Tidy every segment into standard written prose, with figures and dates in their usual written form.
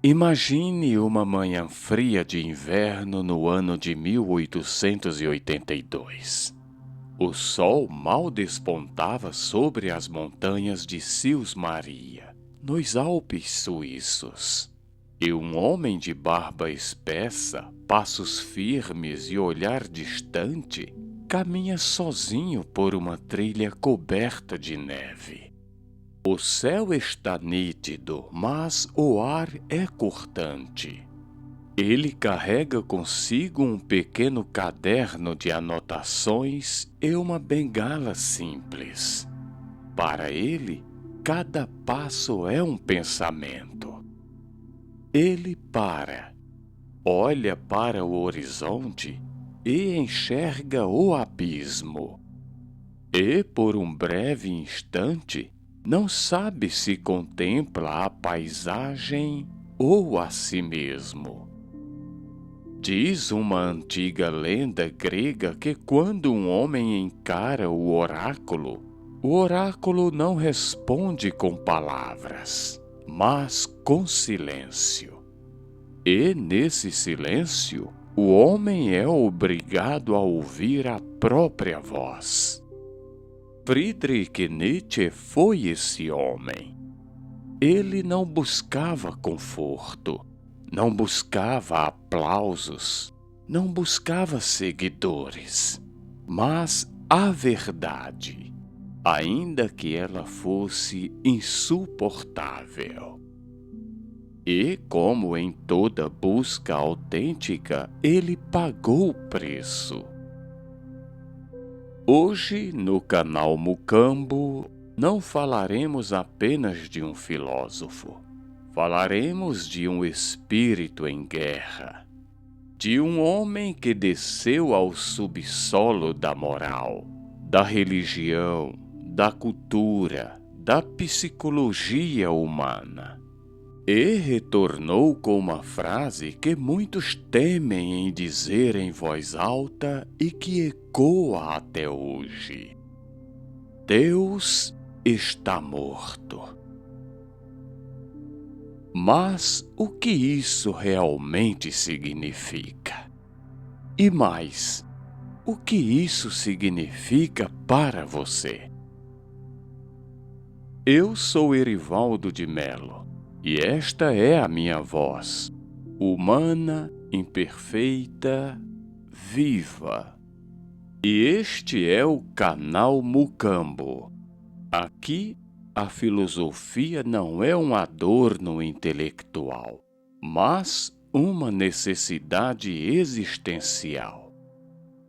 Imagine uma manhã fria de inverno no ano de 1882. O sol mal despontava sobre as montanhas de Sils Maria, nos Alpes suíços. E um homem de barba espessa, passos firmes e olhar distante, caminha sozinho por uma trilha coberta de neve. O céu está nítido, mas o ar é cortante. Ele carrega consigo um pequeno caderno de anotações e uma bengala simples. Para ele, cada passo é um pensamento. Ele para, olha para o horizonte e enxerga o abismo. E, por um breve instante, não sabe se contempla a paisagem ou a si mesmo. Diz uma antiga lenda grega que quando um homem encara o oráculo não responde com palavras, mas com silêncio. E nesse silêncio, o homem é obrigado a ouvir a própria voz. Friedrich Nietzsche foi esse homem. Ele não buscava conforto, não buscava aplausos, não buscava seguidores, mas a verdade, ainda que ela fosse insuportável. E, como em toda busca autêntica, ele pagou o preço. Hoje, no canal Mucambo, não falaremos apenas de um filósofo. Falaremos de um espírito em guerra, de um homem que desceu ao subsolo da moral, da religião, da cultura, da psicologia humana. E retornou com uma frase que muitos temem em dizer em voz alta e que ecoa até hoje: Deus está morto. Mas o que isso realmente significa? E mais, o que isso significa para você? Eu sou Erivaldo de Melo. E esta é a minha voz, humana, imperfeita, viva. E este é o canal Mucambo. Aqui, a filosofia não é um adorno intelectual, mas uma necessidade existencial.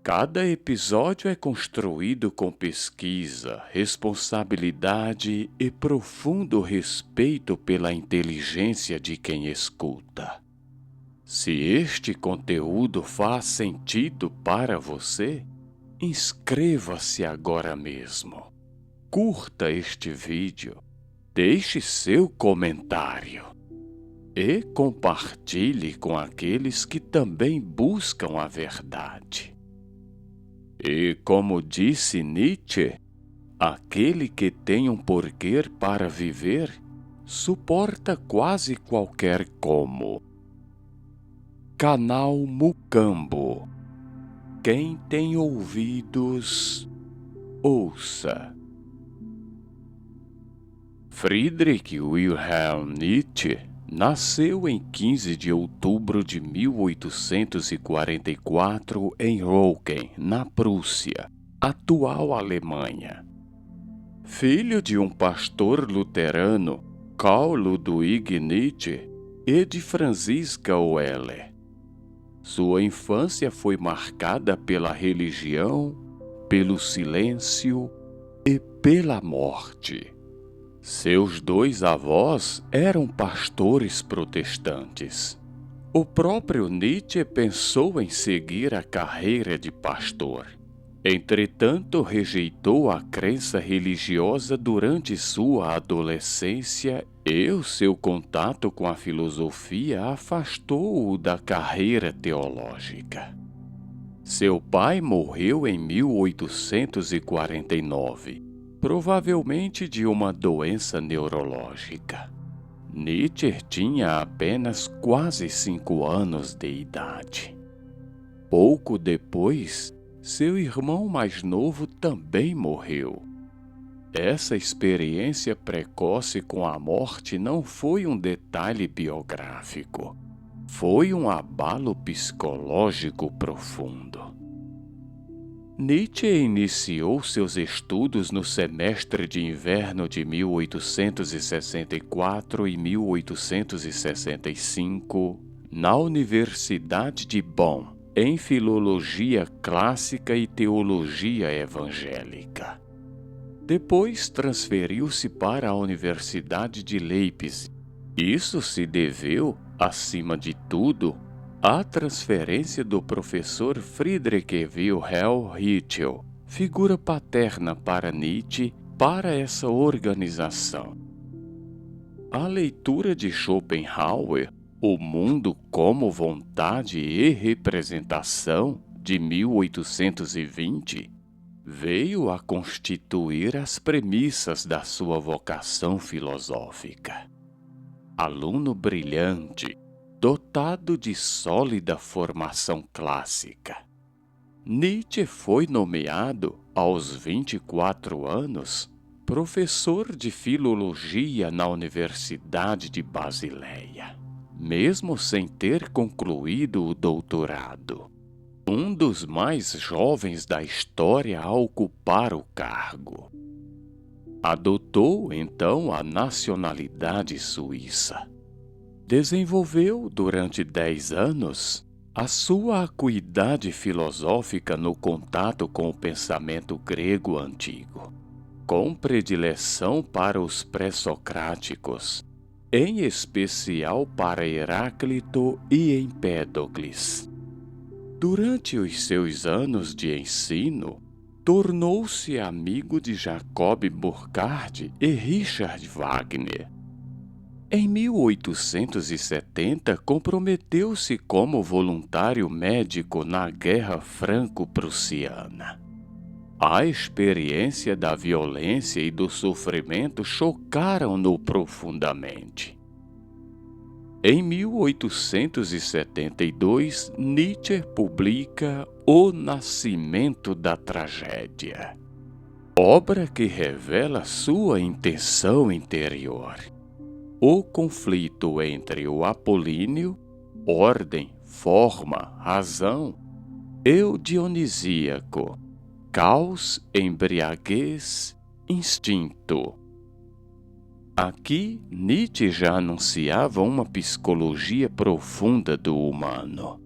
Cada episódio é construído com pesquisa, responsabilidade e profundo respeito pela inteligência de quem escuta. Se este conteúdo faz sentido para você, inscreva-se agora mesmo. Curta este vídeo, deixe seu comentário e compartilhe com aqueles que também buscam a verdade. E como disse Nietzsche, aquele que tem um porquê para viver, suporta quase qualquer como. Canal Mucambo. Quem tem ouvidos, ouça. Friedrich Wilhelm Nietzsche nasceu em 15 de outubro de 1844 em Röcken, na Prússia, atual Alemanha. Filho de um pastor luterano, Karl Ludwig Nietzsche, e de Franziska Weller. Sua infância foi marcada pela religião, pelo silêncio e pela morte. Seus dois avós eram pastores protestantes. O próprio Nietzsche pensou em seguir a carreira de pastor. Entretanto, rejeitou a crença religiosa durante sua adolescência e o seu contato com a filosofia afastou-o da carreira teológica. Seu pai morreu em 1849. Provavelmente de uma doença neurológica. Nietzsche tinha apenas quase 5 anos de idade. Pouco depois, seu irmão mais novo também morreu. Essa experiência precoce com a morte não foi um detalhe biográfico. Foi um abalo psicológico profundo. Nietzsche iniciou seus estudos no semestre de inverno de 1864 e 1865 na Universidade de Bonn, em filologia clássica e teologia evangélica. Depois transferiu-se para a Universidade de Leipzig. Isso se deveu, acima de tudo, à transferência do professor Friedrich Wilhelm Ritschl, figura paterna para Nietzsche, para essa organização. A leitura de Schopenhauer, O Mundo como Vontade e Representação, de 1820, veio a constituir as premissas da sua vocação filosófica. Aluno brilhante, dotado de sólida formação clássica, Nietzsche foi nomeado, aos 24 anos, professor de filologia na Universidade de Basileia, mesmo sem ter concluído o doutorado. Um dos mais jovens da história a ocupar o cargo. Adotou, então, a nacionalidade suíça. Desenvolveu, durante 10 anos, a sua acuidade filosófica no contato com o pensamento grego antigo, com predileção para os pré-socráticos, em especial para Heráclito e Empédocles. Durante os seus anos de ensino, tornou-se amigo de Jacob Burckhardt e Richard Wagner. Em 1870, comprometeu-se como voluntário médico na Guerra Franco-Prussiana. A experiência da violência e do sofrimento chocaram-no profundamente. Em 1872, Nietzsche publica O Nascimento da Tragédia, obra que revela sua intenção interior. O conflito entre o apolíneo, ordem, forma, razão, e o dionisíaco, caos, embriaguez, instinto. Aqui, Nietzsche já anunciava uma psicologia profunda do humano.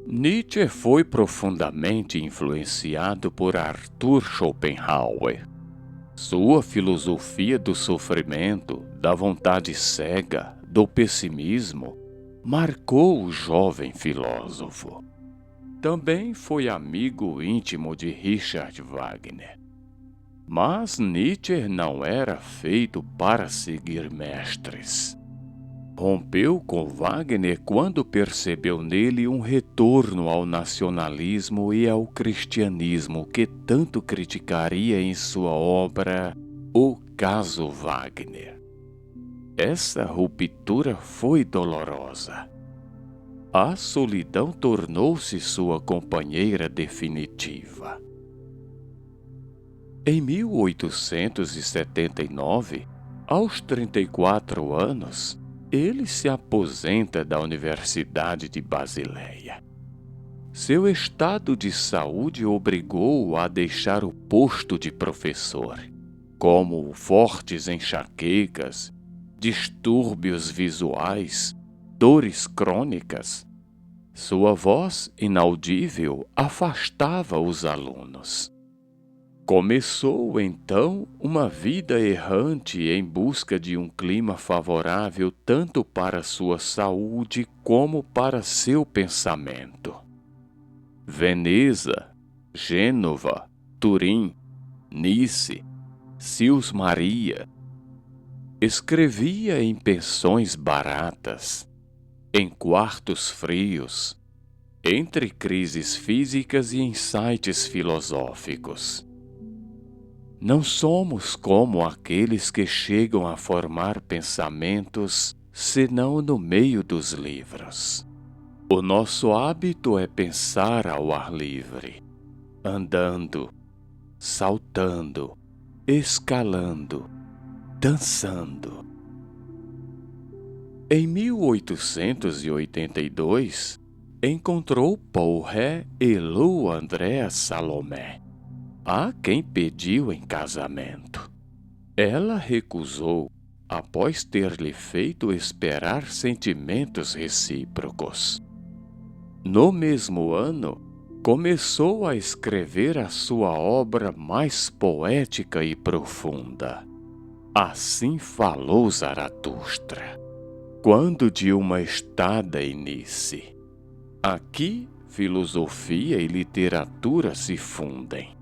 Nietzsche foi profundamente influenciado por Arthur Schopenhauer. Sua filosofia do sofrimento, da vontade cega, do pessimismo, marcou o jovem filósofo. Também foi amigo íntimo de Richard Wagner. Mas Nietzsche não era feito para seguir mestres. Rompeu com Wagner quando percebeu nele um retorno ao nacionalismo e ao cristianismo que tanto criticaria em sua obra O Caso Wagner. Essa ruptura foi dolorosa. A solidão tornou-se sua companheira definitiva. Em 1879, aos 34 anos, ele se aposenta da Universidade de Basileia. Seu estado de saúde obrigou-o a deixar o posto de professor, como fortes enxaquecas, distúrbios visuais, dores crônicas. Sua voz inaudível afastava os alunos. Começou, então, uma vida errante em busca de um clima favorável tanto para sua saúde como para seu pensamento. Veneza, Gênova, Turim, Nice, Sils Maria. Escrevia em pensões baratas, em quartos frios, entre crises físicas e insights filosóficos. Não somos como aqueles que chegam a formar pensamentos senão no meio dos livros. O nosso hábito é pensar ao ar livre, andando, saltando, escalando, dançando. Em 1882, encontrou Paul-Ré e Lou Andréa Salomé, a quem pediu em casamento. Ela recusou após ter-lhe feito esperar sentimentos recíprocos. No mesmo ano, começou a escrever a sua obra mais poética e profunda. Assim falou Zaratustra, quando de uma estada inicie. Aqui, filosofia e literatura se fundem.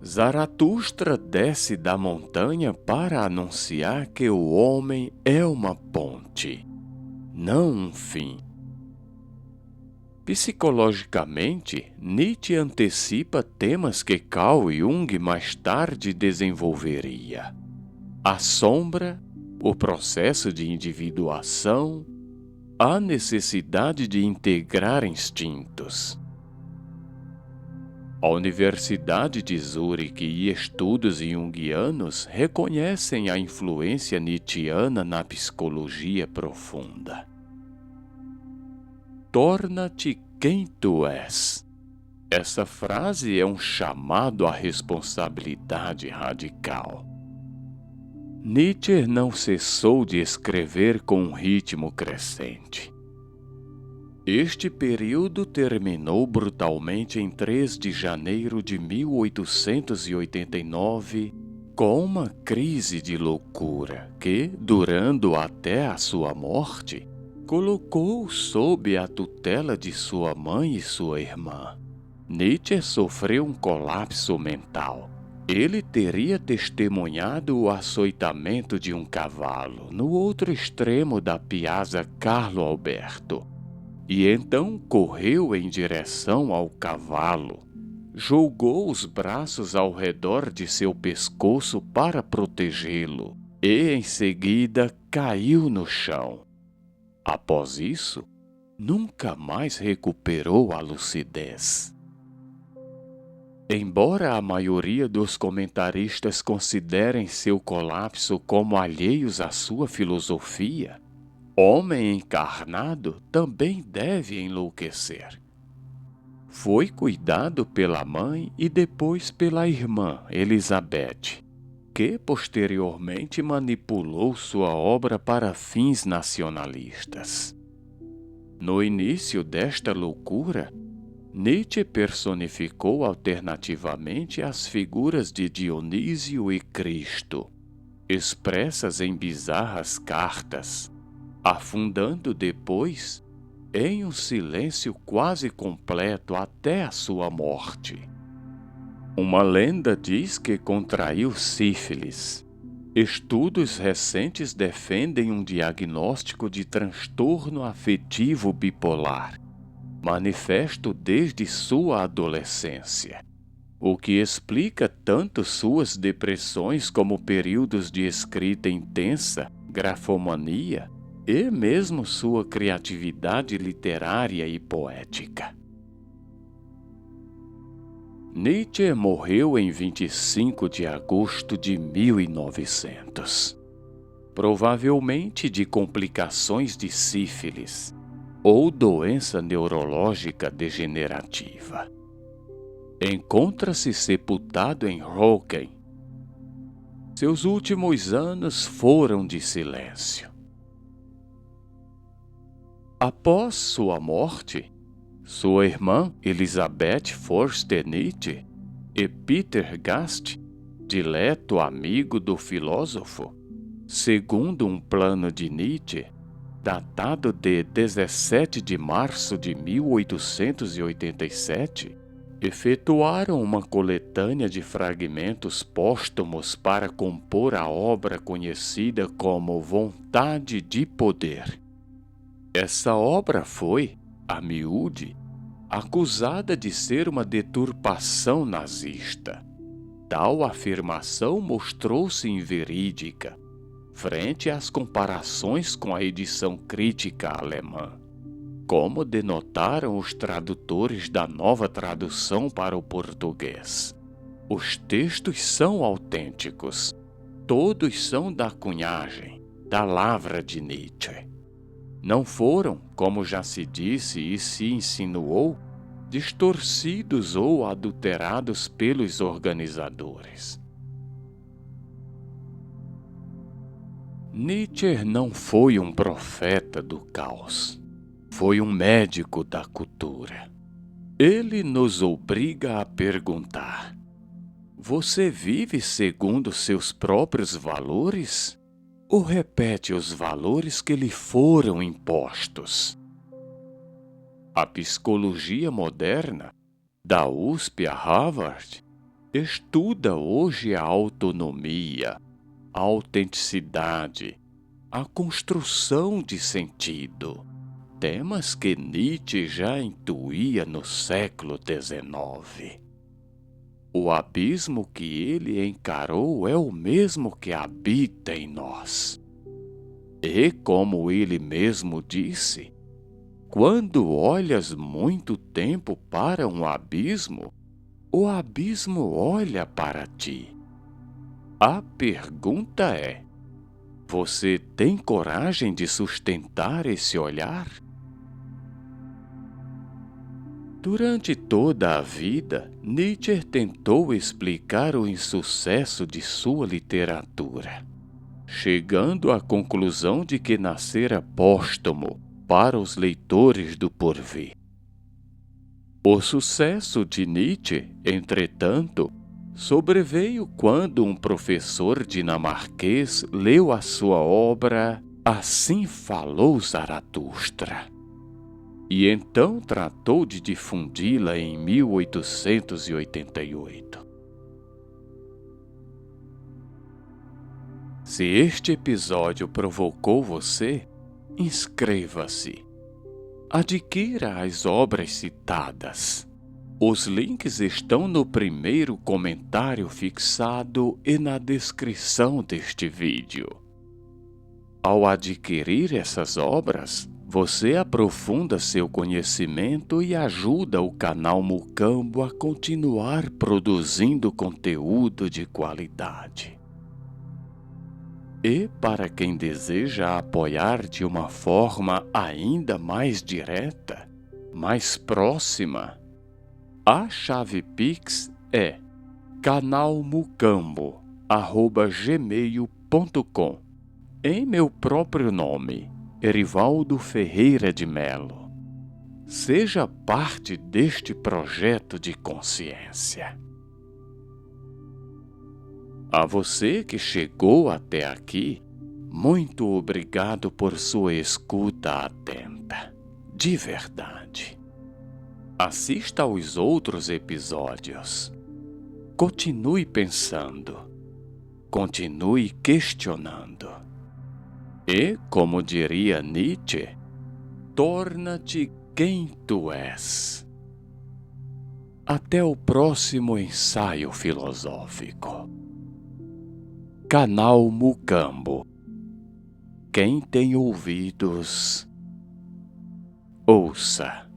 Zaratustra desce da montanha para anunciar que o homem é uma ponte, não um fim. Psicologicamente, Nietzsche antecipa temas que Carl Jung mais tarde desenvolveria: a sombra, o processo de individuação, a necessidade de integrar instintos. A Universidade de Zurique e estudos junguianos reconhecem a influência nietzschiana na psicologia profunda. Torna-te quem tu és. Essa frase é um chamado à responsabilidade radical. Nietzsche não cessou de escrever com um ritmo crescente. Este período terminou brutalmente em 3 de janeiro de 1889, com uma crise de loucura que, durando até a sua morte, colocou-o sob a tutela de sua mãe e sua irmã. Nietzsche sofreu um colapso mental. Ele teria testemunhado o açoitamento de um cavalo no outro extremo da Piazza Carlo Alberto. E então correu em direção ao cavalo, jogou os braços ao redor de seu pescoço para protegê-lo e, em seguida, caiu no chão. Após isso, nunca mais recuperou a lucidez. Embora a maioria dos comentaristas considerem seu colapso como alheios à sua filosofia, homem encarnado também deve enlouquecer. Foi cuidado pela mãe e depois pela irmã, Elizabeth, que posteriormente manipulou sua obra para fins nacionalistas. No início desta loucura, Nietzsche personificou alternativamente as figuras de Dionísio e Cristo, expressas em bizarras cartas, afundando depois em um silêncio quase completo até a sua morte. Uma lenda diz que contraiu sífilis. Estudos recentes defendem um diagnóstico de transtorno afetivo bipolar, manifesto desde sua adolescência, o que explica tanto suas depressões como períodos de escrita intensa, grafomania, e mesmo sua criatividade literária e poética. Nietzsche morreu em 25 de agosto de 1900, provavelmente de complicações de sífilis ou doença neurológica degenerativa. Encontra-se sepultado em Röntgen. Seus últimos anos foram de silêncio. Após sua morte, sua irmã Elisabeth Förster Nietzsche e Peter Gast, dileto amigo do filósofo, segundo um plano de Nietzsche, datado de 17 de março de 1887, efetuaram uma coletânea de fragmentos póstumos para compor a obra conhecida como Vontade de Poder. Essa obra foi, a miúde, acusada de ser uma deturpação nazista. tal afirmação mostrou-se inverídica frente às comparações com a edição crítica alemã. Como denotaram os tradutores da nova tradução para o português, os textos são autênticos. Todos são da cunhagem, da lavra de Nietzsche. Não foram, como já se disse e se insinuou, distorcidos ou adulterados pelos organizadores. Nietzsche não foi um profeta do caos. Foi um médico da cultura. Ele nos obriga a perguntar: você vive segundo seus próprios valores? Ou repete os valores que lhe foram impostos? A psicologia moderna, da USP a Harvard, estuda hoje a autonomia, a autenticidade, a construção de sentido. Temas que Nietzsche já intuía no século XIX. O abismo que ele encarou é o mesmo que habita em nós. E, como ele mesmo disse, quando olhas muito tempo para um abismo, o abismo olha para ti. A pergunta é: você tem coragem de sustentar esse olhar? Durante toda a vida, Nietzsche tentou explicar o insucesso de sua literatura, chegando à conclusão de que nascera póstumo para os leitores do porvir. O sucesso de Nietzsche, entretanto, sobreveio quando um professor dinamarquês leu a sua obra Assim Falou Zaratustra. E então tratou de difundi-la em 1888. Se este episódio provocou você, inscreva-se. Adquira as obras citadas. Os links estão no primeiro comentário fixado e na descrição deste vídeo. Ao adquirir essas obras, você aprofunda seu conhecimento e ajuda o canal Mucambo a continuar produzindo conteúdo de qualidade. E para quem deseja apoiar de uma forma ainda mais direta, mais próxima, a chave Pix é canalmucambo@gmail.com, em meu próprio nome, Erivaldo Ferreira de Melo. Seja parte deste projeto de consciência. A você que chegou até aqui, muito obrigado por sua escuta atenta. De verdade. Assista aos outros episódios. Continue pensando. Continue questionando. E, como diria Nietzsche, torna-te quem tu és. Até o próximo ensaio filosófico. Canal Mucambo. Quem tem ouvidos, ouça.